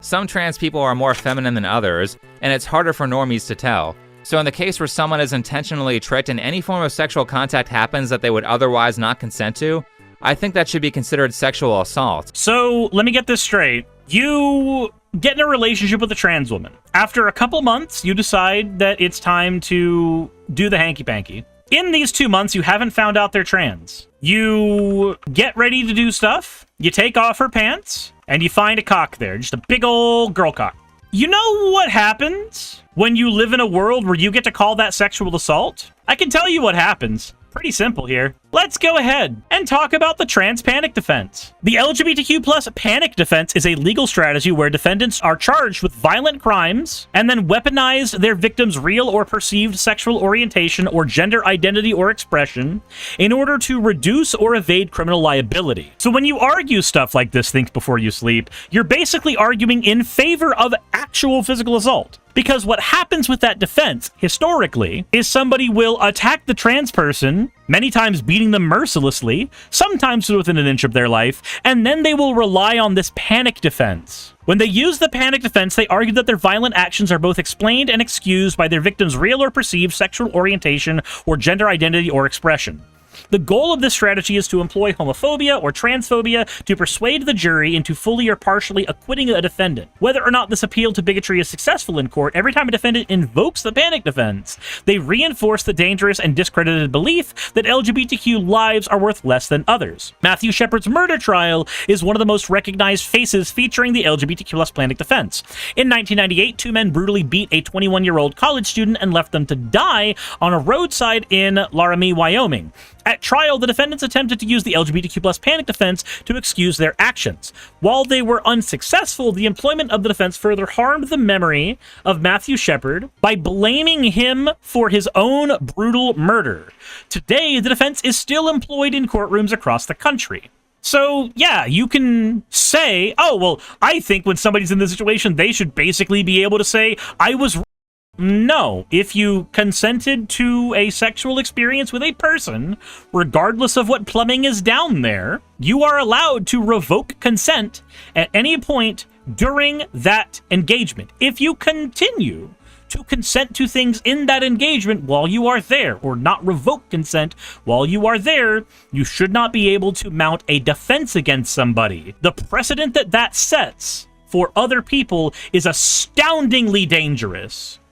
Some trans people are more feminine than others, and it's harder for normies to tell. So in the case where someone is intentionally tricked and any form of sexual contact happens that they would otherwise not consent to, I think that should be considered sexual assault. So let me get this straight. You get in a relationship with a trans woman. After a couple months, you decide that it's time to do the hanky-panky. In these 2 months, you haven't found out they're trans. You get ready to do stuff, you take off her pants, and you find a cock there, just a big old girl cock. You know what happens when you live in a world where you get to call that sexual assault? I can tell you what happens. Pretty simple here. Let's go ahead and talk about the trans panic defense. The LGBTQ plus panic defense is a legal strategy where defendants are charged with violent crimes and then weaponize their victims' real or perceived sexual orientation or gender identity or expression in order to reduce or evade criminal liability. So when you argue stuff like this, think before you sleep, you're basically arguing in favor of actual physical assault. Because what happens with that defense, historically, is somebody will attack the trans person, many times beating them mercilessly, sometimes within an inch of their life, and then they will rely on this panic defense. When they use the panic defense, they argue that their violent actions are both explained and excused by their victim's real or perceived sexual orientation or gender identity or expression. The goal of this strategy is to employ homophobia or transphobia to persuade the jury into fully or partially acquitting a defendant. Whether or not this appeal to bigotry is successful in court, every time a defendant invokes the panic defense, they reinforce the dangerous and discredited belief that LGBTQ lives are worth less than others. Matthew Shepard's murder trial is one of the most recognized faces featuring the LGBTQ plus panic defense. In 1998, 2 men brutally beat a 21-year-old college student and left them to die on a roadside in Laramie, Wyoming. At trial, the defendants attempted to use the LGBTQ plus panic defense to excuse their actions. While they were unsuccessful, the employment of the defense further harmed the memory of Matthew Shepard by blaming him for his own brutal murder. Today, the defense is still employed in courtrooms across the country. So, yeah, you can say, oh, well, I think when somebody's in this situation, they should basically be able to say, I was wrong. No, if you consented to a sexual experience with a person, regardless of what plumbing is down there, you are allowed to revoke consent at any point during that engagement. If you continue to consent to things in that engagement while you are there, or not revoke consent while you are there, you should not be able to mount a defense against somebody. The precedent that sets for other people is astoundingly dangerous.